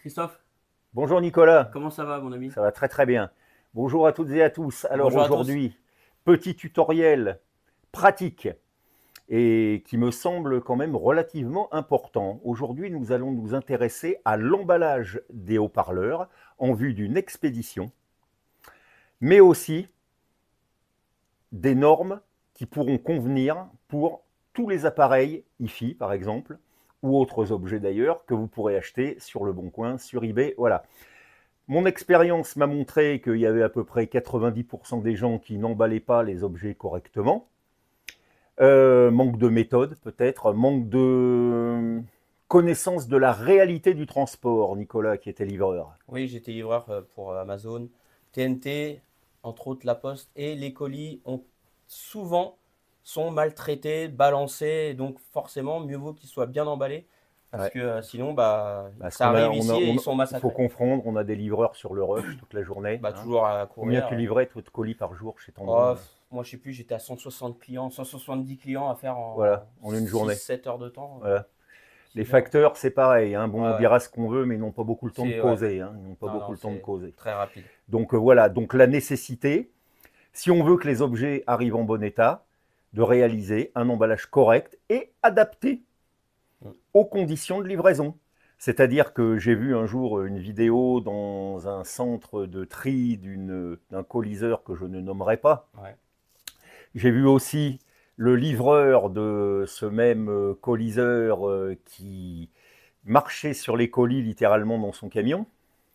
Christophe, Bonjour Nicolas, comment ça va, mon ami? ça va très très bien. Bonjour à toutes et à tous. Alors Bonjour à tous. aujourd'hui, petit tutoriel pratique et qui me semble quand même relativement important. Aujourd'hui, nous allons nous intéresser à l'emballage des haut-parleurs en vue d'une expédition, mais aussi des normes qui pourront convenir pour tous les appareils hi-fi par exemple, ou autres objets d'ailleurs que vous pourrez acheter sur Le Bon Coin, sur eBay, voilà. Mon expérience m'a montré qu'il y avait à peu près 90% des gens qui n'emballaient pas les objets correctement. Manque de méthode peut-être, manque de connaissance de la réalité du transport, Nicolas qui était livreur. Oui, j'étais livreur pour Amazon, TNT, entre autres La Poste, et les colis souvent sont maltraités, balancés, donc forcément, mieux vaut qu'ils soient bien emballés, parce Ouais. que sinon, bah, Parce ça qu'on a, arrive ici et ils sont il faut massacrés. comprendre, on a des livreurs sur le rush toute la journée. Bah, Hein. toujours à Combien courir. tu livrais toi, de colis par jour chez Oh, Tendron? moi, je sais plus, j'étais à 160 clients, 170 clients à faire Voilà, en en une six journée. sept heures de temps. Voilà. C'est Les bien. facteurs, c'est pareil. Hein. Ouais, Bon, on ouais. dira ce qu'on veut, mais ils n'ont pas beaucoup le temps de Ouais. causer. Hein. Ils n'ont pas Non, non, beaucoup le temps de c'est causer. très rapide. Donc voilà, donc la nécessité, si on veut que les objets arrivent en bon état, de réaliser un emballage correct et adapté Mm. aux conditions de livraison. C'est-à-dire que j'ai vu un jour une vidéo dans un centre de tri d'un coliseur que je ne nommerai pas. Ouais. J'ai vu aussi le livreur de ce même coliseur qui marchait sur les colis littéralement dans son camion.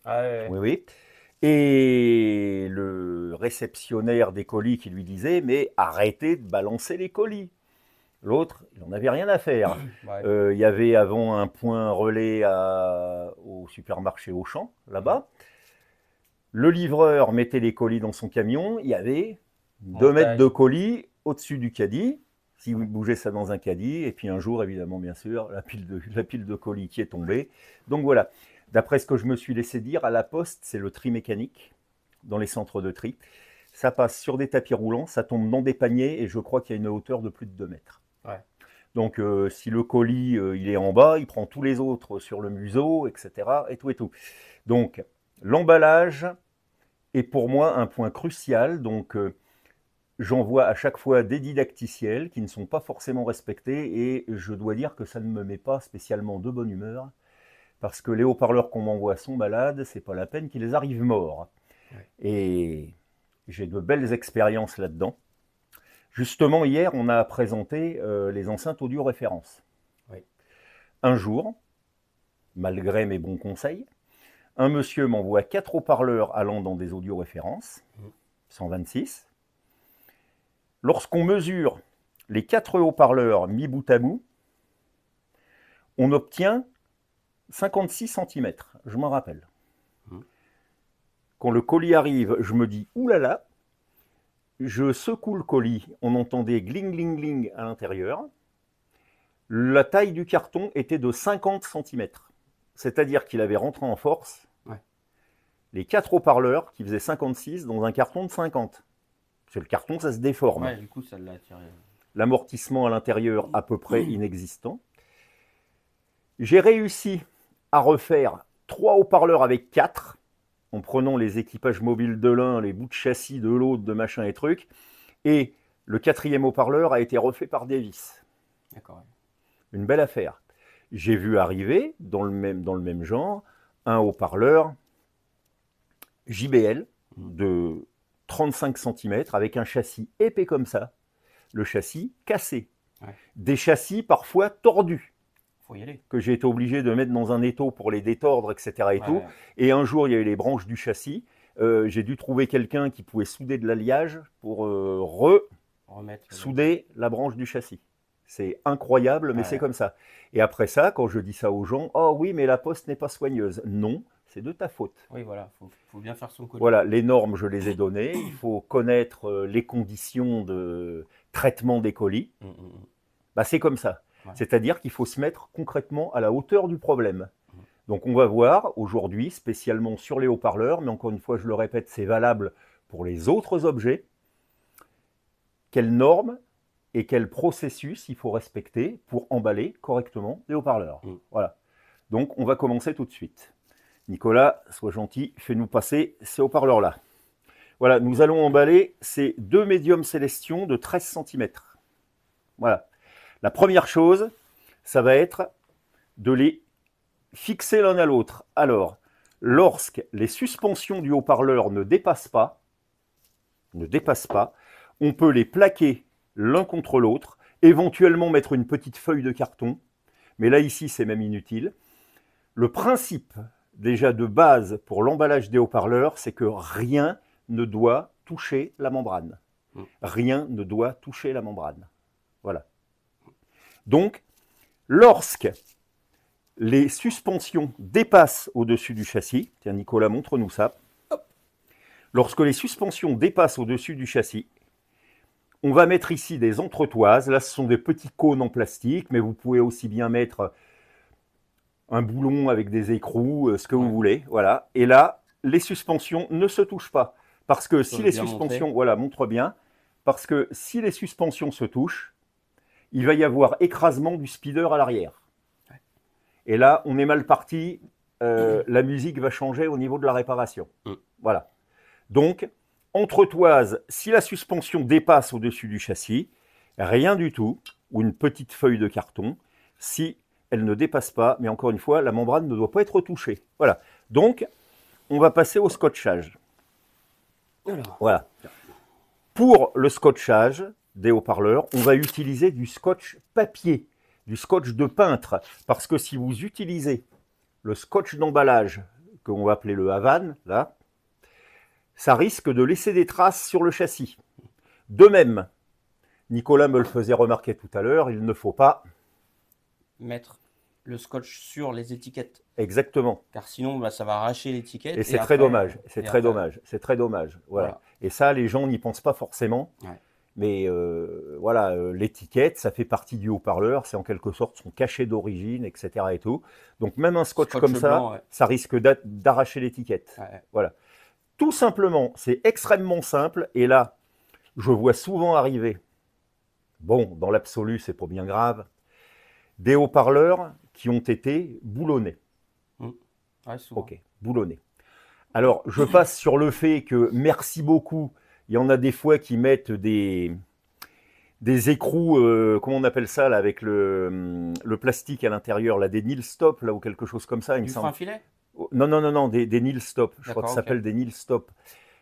Ah, ouais, Oui, oui. Et le réceptionnaire des colis qui lui disait mais arrêtez de balancer les colis. L'autre, il n'en avait rien à faire. ouais. Ouais. Il y avait avant un point relais au supermarché Auchan, Mhm. là-bas. Le livreur mettait les colis dans son camion. Il y avait 2 mètres de Montagne. colis au-dessus du caddie. Si vous bougez ça dans un caddie, et puis un jour, évidemment, bien sûr, la pile de colis qui est tombée. Donc voilà. D'après ce que je me suis laissé dire, à la poste, c'est le tri mécanique dans les centres de tri. Ça passe sur des tapis roulants, ça tombe dans des paniers, et je crois qu'il y a une hauteur de plus de 2 mètres. Ouais. Donc si le colis il est en bas, il prend tous les autres sur le museau, etc. Et tout et tout. Donc l'emballage est pour moi un point crucial. Donc j'envoie à chaque fois des didacticiels qui ne sont pas forcément respectés et je dois dire que ça ne me met pas spécialement de bonne humeur parce que les haut-parleurs qu'on m'envoie sont malades, c'est pas la peine qu'ils les arrivent morts. Ouais. Et j'ai de belles expériences là-dedans. Justement, hier, on a présenté les enceintes audio références. Ouais. Un jour, malgré mes bons conseils, un monsieur m'envoie 4 haut-parleurs allant dans des audio-références, Mhm. 126. Lorsqu'on mesure les 4 haut-parleurs mis bout à bout, on obtient 56 cm, je m'en rappelle. Mhm. Quand le colis arrive, je me dis, oulala, je secoue le colis, on entendait gling, gling, gling à l'intérieur. La taille du carton était de 50 cm. C'est-à-dire qu'il avait rentré en force Ouais. les 4 haut-parleurs qui faisaient 56 dans un carton de 50. Parce que le carton, ça se déforme. Ouais, du coup, ça l'a attiré. L'amortissement à l'intérieur, à peu près inexistant. J'ai réussi à refaire 3 haut-parleurs avec 4, en prenant les équipages mobiles de l'un, les bouts de châssis de l'autre, de machin et trucs. Et le 4e haut-parleur a été refait par Davis. D'accord. Une belle affaire. J'ai vu arriver, dans le même genre, un haut-parleur JBL Mhm. de 35 cm avec un châssis épais comme ça, le châssis cassé. Ouais. Des châssis parfois tordus, Faut y aller. que j'ai été obligé de mettre dans un étau pour les détordre, etc. Et, Ouais, tout. ouais. Et un jour, il y a eu les branches du châssis. J'ai dû trouver quelqu'un qui pouvait souder de l'alliage pour Remettre le. souder la branche du châssis. C'est incroyable, mais c'est Ouais. comme ça. Et après ça, quand je dis ça aux gens, oh oui, mais la poste n'est pas soigneuse. Non, c'est de ta faute. Oui, voilà. Faut bien faire son colis. Voilà, les normes, je les ai données. Il faut connaître les conditions de traitement des colis. Mhm. Bah, c'est comme ça. Ouais. C'est-à-dire qu'il faut se mettre concrètement à la hauteur du problème. Mhm. Donc on va voir aujourd'hui, spécialement sur les haut-parleurs, mais encore une fois, je le répète, c'est valable pour les autres objets, quelles normes et quel processus il faut respecter pour emballer correctement les haut-parleurs. Mhm. Voilà. Donc on va commencer tout de suite. Nicolas, sois gentil, fais-nous passer ces haut-parleurs-là. Voilà, nous allons emballer ces deux médiums Célestion de 13 cm. Voilà. La première chose, ça va être de les fixer l'un à l'autre. Alors, lorsque les suspensions du haut-parleur ne dépassent pas, on peut les plaquer l'un contre l'autre, éventuellement mettre une petite feuille de carton, mais là ici c'est même inutile. Le principe déjà de base pour l'emballage des haut-parleurs, c'est que rien ne doit toucher la membrane. Rien ne doit toucher la membrane. Voilà. Donc, lorsque les suspensions dépassent au-dessus du châssis, tiens Nicolas, montre-nous ça. Lorsque les suspensions dépassent au-dessus du châssis, on va mettre ici des entretoises. Là, ce sont des petits cônes en plastique, mais vous pouvez aussi bien mettre un boulon avec des écrous, ce que vous voulez. Voilà. Et là, les suspensions ne se touchent pas. Parce que si les suspensions, voilà, montre bien, parce que si les suspensions se touchent, il va y avoir écrasement du speeder à l'arrière. Et là, on est mal parti. La musique va changer au niveau de la réparation. Voilà. Donc, entretoise, si la suspension dépasse au-dessus du châssis, rien du tout, ou une petite feuille de carton, si elle ne dépasse pas, mais encore une fois, la membrane ne doit pas être touchée. Voilà. Donc, on va passer au scotchage. Voilà. Pour le scotchage des haut-parleurs, on va utiliser du scotch papier, du scotch de peintre, parce que si vous utilisez le scotch d'emballage, qu'on va appeler le Havane, là, ça risque de laisser des traces sur le châssis. De même, Nicolas me le faisait remarquer tout à l'heure, il ne faut pas mettre le scotch sur les étiquettes. Exactement. Car sinon, bah, ça va arracher l'étiquette. Et c'est très dommage. C'est très dommage. C'est très dommage. Voilà. Et ça, les gens n'y pensent pas forcément. Ouais. Mais voilà, l'étiquette, ça fait partie du haut-parleur. C'est en quelque sorte son cachet d'origine, etc. Et tout. Donc même un scotch comme blanc, ça, ça risque d'arracher l'étiquette. Ouais. Voilà. Tout simplement, c'est extrêmement simple. Et là, je vois souvent arriver, bon, dans l'absolu, c'est pas bien grave, des haut-parleurs qui ont été boulonnés. Ouais, souvent. Ok, boulonnés. Alors, je passe sur le fait que, merci beaucoup, il y en a des fois qui mettent des écrous, comment on appelle ça, là, avec le plastique à l'intérieur, là, des Nil Stop, là, ou quelque chose comme ça. Du frein filet ? Non, non, non, non, des Nil Stop. Je crois que ça s'appelle des Nil Stop.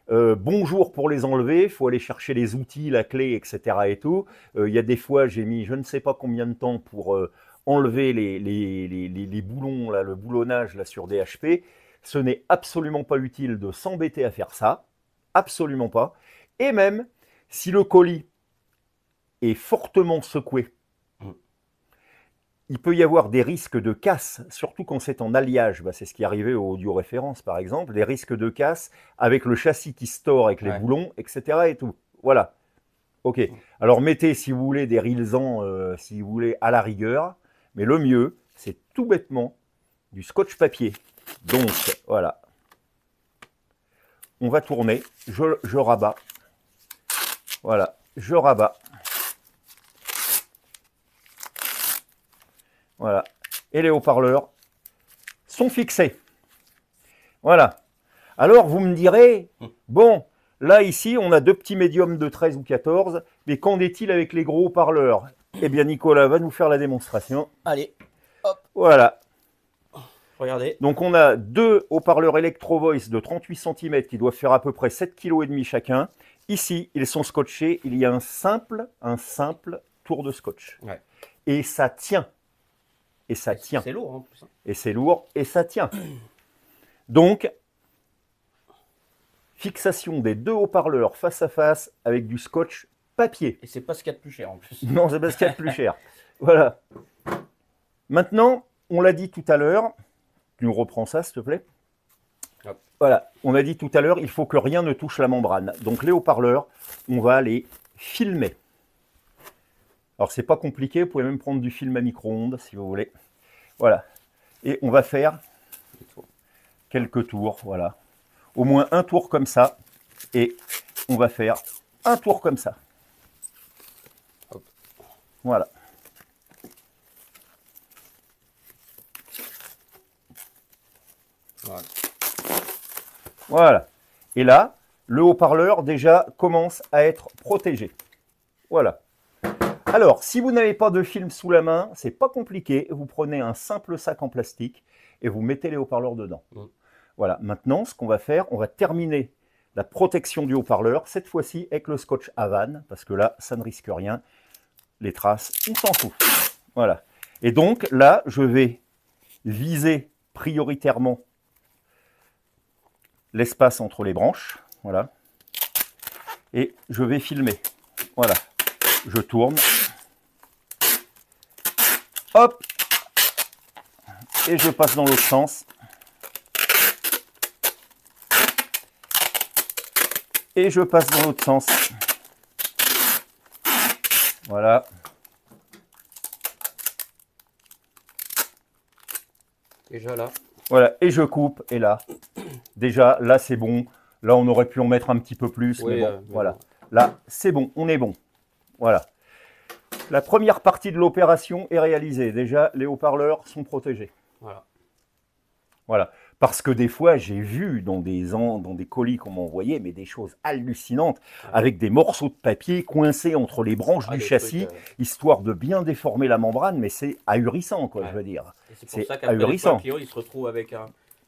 Bonjour pour les enlever, il faut aller chercher les outils, la clé, etc. et tout. Il y a des fois, j'ai mis je ne sais pas combien de temps pour enlever les boulons, là, le boulonnage là, sur des HP. Ce n'est absolument pas utile de s'embêter à faire ça. Absolument pas. Et même, si le colis est fortement secoué, il peut y avoir des risques de casse, surtout quand c'est en alliage. Bah, c'est ce qui est arrivé au audio référence, par exemple. Des risques de casse avec le châssis qui se tord avec les boulons, etc. et tout. Voilà. Ok. Alors, mettez, si vous voulez, des rilsans, si vous voulez, à la rigueur. Mais le mieux, c'est tout bêtement du scotch papier. Donc, voilà. On va tourner. Je rabats. Voilà. Je rabats. Voilà. Et les haut-parleurs sont fixés. Voilà. Alors, vous me direz, bon, là, ici, on a deux petits médiums de 13 ou 14, mais qu'en est-il avec les gros haut-parleurs? Eh bien, Nicolas va nous faire la démonstration. Allez, hop. Voilà. Regardez. Donc, on a deux haut-parleurs Electro Voice de 38 cm qui doivent faire à peu près 7,5 kg chacun. Ici, ils sont scotchés. Il y a un simple tour de scotch. Ouais. Et ça tient. Et ça tient. C'est lourd en plus. Et c'est lourd et ça tient. Donc, fixation des deux haut-parleurs face à face avec du scotch papier. Et c'est pas ce qu'il y a de plus cher en plus. Non, c'est pas ce qu'il y a de plus cher. Voilà. Maintenant, on l'a dit tout à l'heure. Tu nous reprends ça, s'il te plaît. Hop. Voilà. On a dit tout à l'heure, il faut que rien ne touche la membrane. Donc, les haut-parleurs, on va les filmer. Alors, c'est pas compliqué, vous pouvez même prendre du film à micro-ondes si vous voulez. Voilà. Et on va faire quelques tours, voilà. Au moins un tour comme ça. Et on va faire un tour comme ça. Hop. Voilà. Voilà. Voilà. Et là, le haut-parleur déjà commence à être protégé. Voilà. Alors, si vous n'avez pas de film sous la main, c'est pas compliqué. Vous prenez un simple sac en plastique et vous mettez les haut-parleurs dedans. Voilà. Maintenant, ce qu'on va faire, on va terminer la protection du haut-parleur, cette fois-ci avec le scotch Havane, parce que là, ça ne risque rien. Les traces, on s'en fout. Voilà. Et donc, là, je vais viser prioritairement l'espace entre les branches. Voilà. Et je vais filmer. Voilà. Je tourne. Hop. Et je passe dans l'autre sens. Et je passe dans l'autre sens. Voilà. Déjà là. Voilà. Et je coupe. Et là. Déjà, là, c'est bon. Là, on aurait pu en mettre un petit peu plus. Oui, mais bon, voilà. Là, c'est bon. On est bon. Voilà. La première partie de l'opération est réalisée. Déjà, les haut-parleurs sont protégés. Voilà. Voilà. Parce que des fois, j'ai vu dans des colis qu'on m'a envoyés, mais des choses hallucinantes, avec des morceaux de papier coincés entre les branches du châssis, histoire de bien déformer la membrane, mais c'est ahurissant, quoi, je veux dire. C'est pour ça qu'après, le client, il se retrouve avec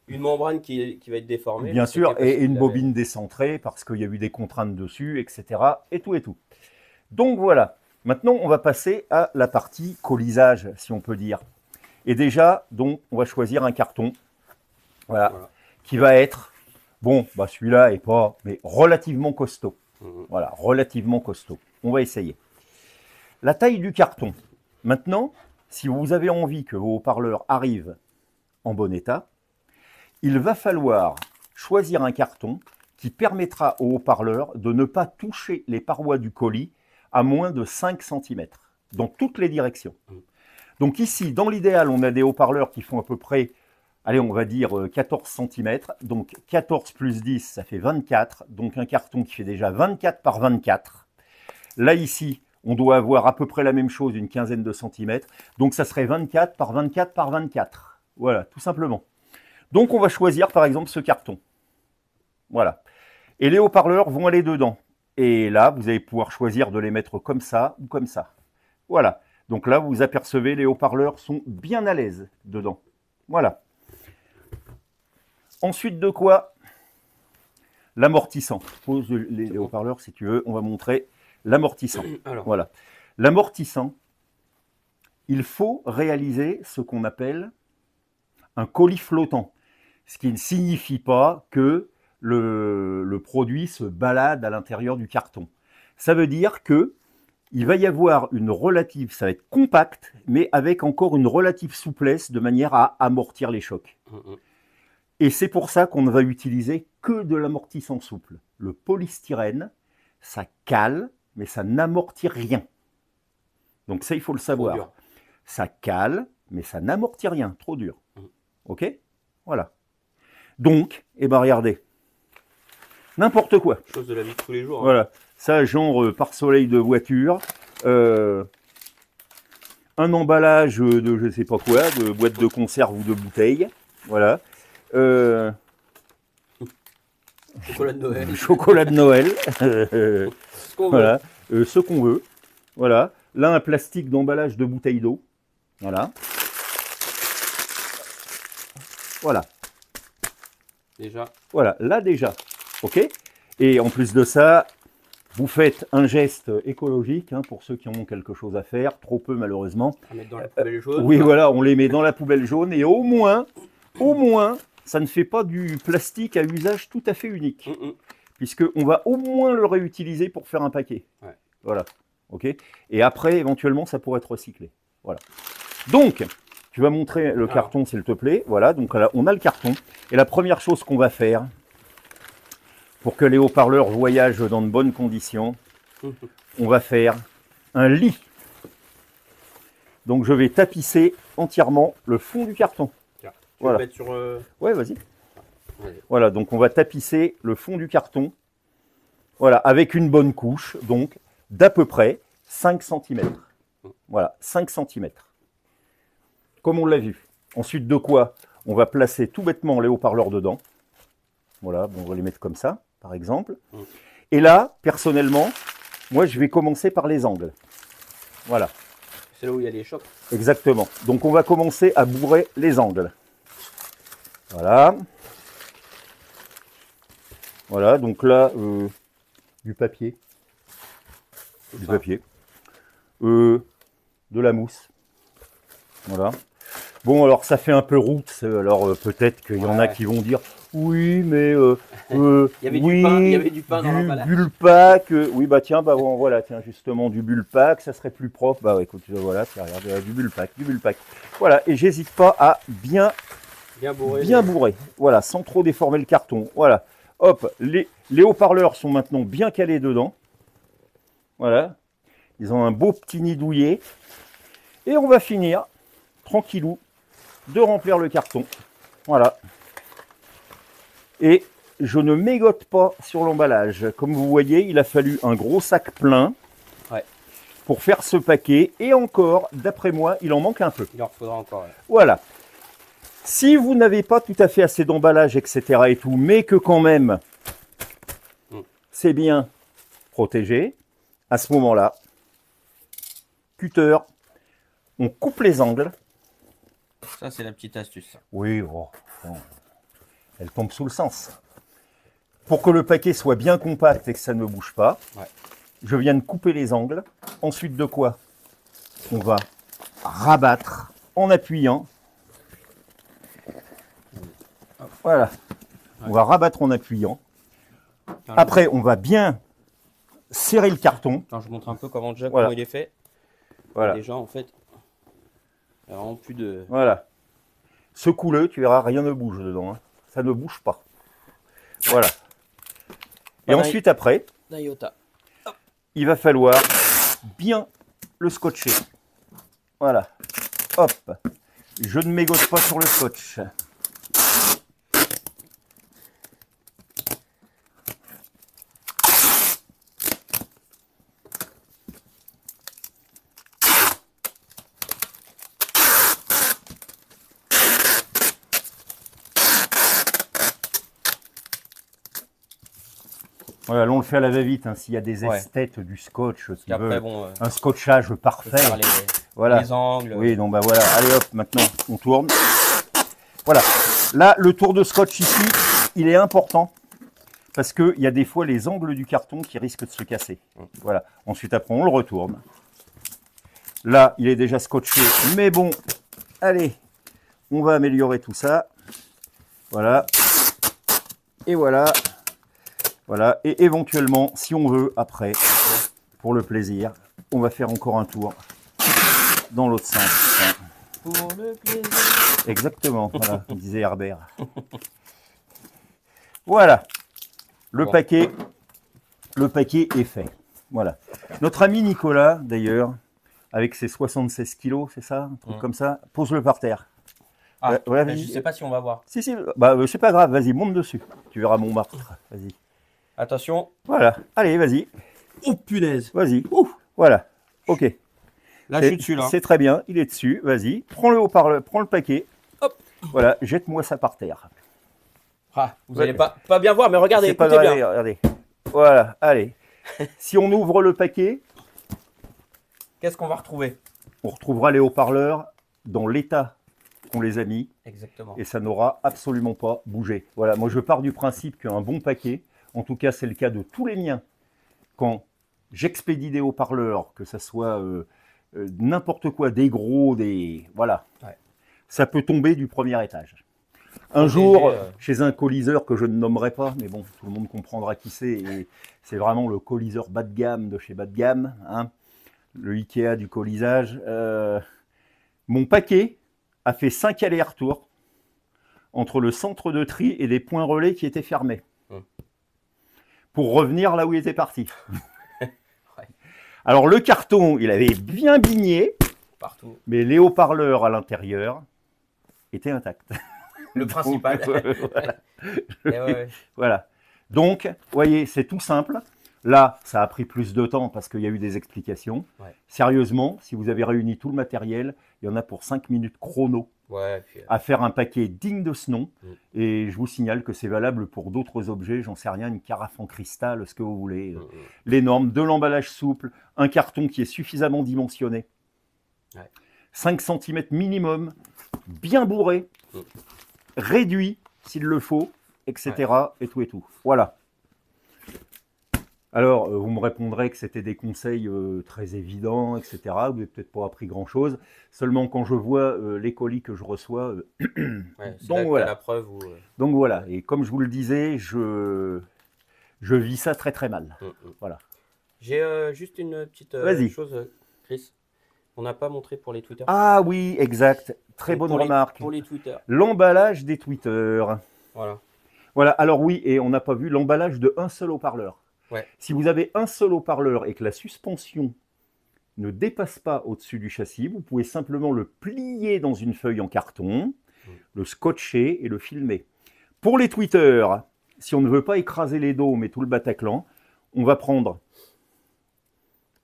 une membrane qui va être déformée. Bien sûr, et une bobine décentrée, parce qu'il y a eu des contraintes dessus, etc. Et tout et tout. Donc voilà. Maintenant, on va passer à la partie colisage, si on peut dire. Et déjà, donc, on va choisir un carton. Voilà. Qui va être, bon, bah celui-là est pas, mais relativement costaud. Voilà, relativement costaud. On va essayer. La taille du carton. Maintenant, si vous avez envie que vos haut-parleurs arrivent en bon état, il va falloir choisir un carton qui permettra au haut-parleur de ne pas toucher les parois du colis à moins de 5 cm, dans toutes les directions. Donc ici, dans l'idéal, on a des haut-parleurs qui font à peu près, allez, on va dire 14 cm. Donc 14 plus 10, ça fait 24. Donc un carton qui fait déjà 24 par 24. Là, ici, on doit avoir à peu près la même chose, une quinzaine de centimètres. Donc ça serait 24 par 24 par 24. Voilà, tout simplement. Donc on va choisir par exemple ce carton. Voilà. Et les haut-parleurs vont aller dedans. Et là, vous allez pouvoir choisir de les mettre comme ça ou comme ça. Voilà. Donc là, vous apercevez, les haut-parleurs sont bien à l'aise dedans. Voilà. Ensuite de quoi? L'amortissant. Pose les haut-parleurs si tu veux. On va montrer l'amortissant. Voilà. L'amortissant, il faut réaliser ce qu'on appelle un colis flottant. Ce qui ne signifie pas que le produit se balade à l'intérieur du carton. Ça veut dire que il va y avoir une relative, ça va être compact, mais avec encore une relative souplesse de manière à amortir les chocs. Et c'est pour ça qu'on ne va utiliser que de l'amortissant souple. Le polystyrène, ça cale, mais ça n'amortit rien. Donc ça, il faut le savoir. Ça cale, mais ça n'amortit rien. Trop dur. OK? Voilà. Donc, eh ben regardez. N'importe quoi. Chose de la vie de tous les jours. Voilà. Ça, genre pare-soleil de voiture. Un emballage de je sais pas quoi, de boîte de conserve ou de bouteille. Voilà. Chocolat de Noël. Chocolat de Noël. Voilà. Ce qu'on veut. Voilà. Là, un plastique d'emballage de bouteille d'eau. Voilà. Voilà. Déjà. Voilà, là déjà. OK? Et en plus de ça, vous faites un geste écologique, hein, pour ceux qui en ont quelque chose à faire, trop peu malheureusement. À mettre dans la poubelle jaune. Oui, voilà, on les met dans la poubelle jaune et au moins, ça ne fait pas du plastique à usage tout à fait unique. Puisqu'on va au moins le réutiliser pour faire un paquet. Voilà. OK? Et après, éventuellement, ça pourrait être recyclé. Voilà. Donc, tu vas montrer le carton, s'il te plaît. Voilà, donc là, on a le carton. Et la première chose qu'on va faire, pour que les haut-parleurs voyagent dans de bonnes conditions, on va faire un lit. Donc, je vais tapisser entièrement le fond du carton. Tiens, tu veux le mettre sur... Ouais, vas-y. Voilà, donc on va tapisser le fond du carton. Voilà, avec une bonne couche, donc d'à peu près 5 cm. Voilà, 5 cm. Comme on l'a vu. Ensuite de quoi? On va placer tout bêtement les haut-parleurs dedans. Voilà, bon, on va les mettre comme ça, par exemple. Et là, personnellement, moi, je vais commencer par les angles. Voilà. C'est là où il y a les chocs. Exactement. Donc, on va commencer à bourrer les angles. Voilà. Voilà, donc là, du papier. Du papier. De la mousse. Voilà. Bon, alors ça fait un peu roots, alors peut-être qu'il y en a qui vont dire oui, mais il y avait du pain dans l'emballage. Bullpack, oui, bah tiens, bah bon, voilà, tiens, justement, du Bullpack, ça serait plus propre. Bah écoute, voilà, tiens, regarde, du Bullpack. Voilà, et j'hésite pas à bien bourrer. Voilà, sans trop déformer le carton. Voilà, hop, les haut-parleurs sont maintenant bien calés dedans. Voilà, ils ont un beau petit nid douillet. Et on va finir, tranquillou, de remplir le carton. Voilà. Et je ne mégote pas sur l'emballage. Comme vous voyez, il a fallu un gros sac plein pour faire ce paquet. Et encore, d'après moi, il en manque un peu. Il en faudra encore. Ouais. Voilà. Si vous n'avez pas tout à fait assez d'emballage, etc. et tout, mais que quand même, c'est bien protégé, à ce moment-là, cutter, on coupe les angles. Ça, c'est la petite astuce. Ça. Oui, oh, elle tombe sous le sens. Pour que le paquet soit bien compact et que ça ne bouge pas, je viens de couper les angles. Ensuite de quoi? On va rabattre en appuyant. Voilà. On va rabattre en appuyant. Après, on va bien serrer le carton. Attends, je montre un peu comment il est fait. Voilà. Déjà, en fait, il n'y a vraiment plus de... Voilà. Secoue-le, tu verras, rien ne bouge dedans. Hein. Ça ne bouge pas. Voilà. Et ensuite, après, il va falloir bien le scotcher. Voilà. Hop. Je ne mégote pas sur le scotch. Voilà, là on le fait à la va-vite, hein, s'il y a des esthètes du scotch qui veulent un scotchage parfait. Les angles. Oui, donc bah voilà, allez hop, maintenant on tourne. Voilà, là le tour de scotch ici, il est important parce qu'il y a des fois les angles du carton qui risquent de se casser. Voilà, ensuite après on le retourne. Là il est déjà scotché, mais bon, allez, on va améliorer tout ça. Voilà, et voilà. Voilà, et éventuellement, si on veut, après, pour le plaisir, on va faire encore un tour dans l'autre sens. Pour le plaisir. Exactement, voilà, comme disait Herbert. Voilà, le paquet est fait. Voilà. Notre ami Nicolas, d'ailleurs, avec ses 76 kilos, c'est ça, un truc comme ça, pose-le par terre. Ah, voilà, je ne sais pas si on va voir. Si, bah, c'est pas grave, vas-y, monte dessus. Tu verras mon martre, vas-y. Attention. Voilà, allez, vas-y. Oh punaise. Vas-y. Voilà, ok. Là, je suis dessus, là. C'est très bien, il est dessus, vas-y. Prends le haut-parleur, prends le paquet. Hop. Voilà, jette-moi ça par terre. Ah, vous n'allez pas bien voir, mais regardez, écoutez pas bien. Regardez. Voilà, allez. Si on ouvre le paquet, qu'est-ce qu'on va retrouver? On retrouvera les haut-parleurs dans l'état qu'on les a mis. Exactement. Et ça n'aura absolument pas bougé. Voilà, moi je pars du principe qu'un bon paquet, en tout cas c'est le cas de tous les miens, quand j'expédie des haut-parleurs, que ça soit n'importe quoi, des gros, des... Voilà. Ça peut tomber du premier étage. Un jour, chez un coliseur que je ne nommerai pas, mais bon, tout le monde comprendra qui c'est, et c'est vraiment le coliseur bas de gamme de chez bas de gamme, hein, le Ikea du colisage. Mon paquet a fait 5 allers-retours entre le centre de tri et des points relais qui étaient fermés, pour revenir là où il était parti. Alors le carton, il avait bien bigné, partout, mais les haut-parleurs à l'intérieur étaient intacts. Le principal. Voilà. Voilà. Donc, vous voyez, c'est tout simple. Là, ça a pris plus de temps parce qu'il y a eu des explications. Sérieusement, si vous avez réuni tout le matériel, il y en a pour 5 minutes chrono Ouais, puis, à faire un paquet digne de ce nom. mm, Et je vous signale que c'est valable pour d'autres objets, j'en sais rien, une carafe en cristal, ce que vous voulez. mm, mm. Les normes, de l'emballage souple, un carton qui est suffisamment dimensionné, Ouais. 5 cm minimum, bien bourré, Mm. réduit s'il le faut, etc. Et tout et tout. Voilà. Alors, vous me répondrez que c'était des conseils très évidents, etc. Vous n'avez peut-être pas appris grand-chose. Seulement, quand je vois les colis que je reçois, Ouais, c'est là donc que tu as voilà. la preuve où. Donc voilà. Et comme je vous le disais, je vis ça très très mal. Mm, mm. Voilà. J'ai juste une petite Vas-y. chose, Chris. On n'a pas montré pour les Twitter. Ah oui, exact. Très Donc, bonne pour remarque. pour les Twitter. L'emballage des tweeters. Voilà. Voilà. Alors oui, et on n'a pas vu l'emballage de un seul haut-parleur. Ouais. Si vous avez un seul haut-parleur et que la suspension ne dépasse pas au-dessus du châssis, vous pouvez simplement le plier dans une feuille en carton, le scotcher et le filmer. Pour les tweeters, si on ne veut pas écraser les dômes et tout le Bataclan, on va prendre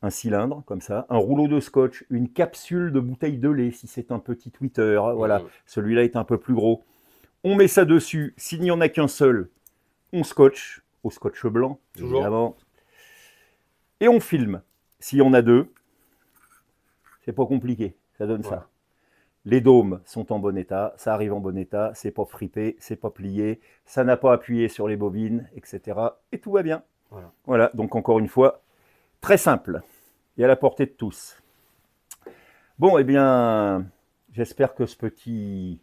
un cylindre comme ça, un rouleau de scotch, une capsule de bouteille de lait si c'est un petit tweeter, voilà, celui-là est un peu plus gros. On met ça dessus, s'il n'y en a qu'un seul, on scotche, au scotch blanc, Toujours. évidemment, et on filme. S'il y en a deux, c'est pas compliqué, ça donne ça. Les dômes sont en bon état, ça arrive en bon état, c'est pas fripé, c'est pas plié, ça n'a pas appuyé sur les bobines, etc. Et tout va bien. Voilà, donc encore une fois, très simple et à la portée de tous. Bon, eh bien, j'espère que ce petit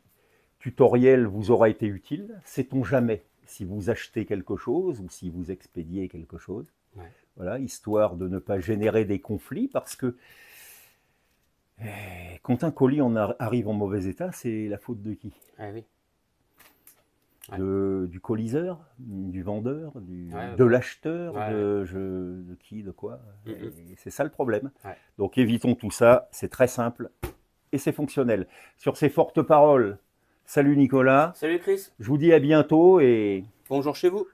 tutoriel vous aura été utile. Sait-on jamais si vous achetez quelque chose ou si vous expédiez quelque chose. Voilà, histoire de ne pas générer des conflits parce que quand un colis arrive en mauvais état, c'est la faute de qui? Oui. Du coliseur, du vendeur, de l'acheteur, de qui, de quoi. C'est ça le problème. Donc évitons tout ça, c'est très simple et c'est fonctionnel. Sur ces fortes paroles, salut Nicolas. Salut Chris. Je vous dis à bientôt et... Bonjour chez vous.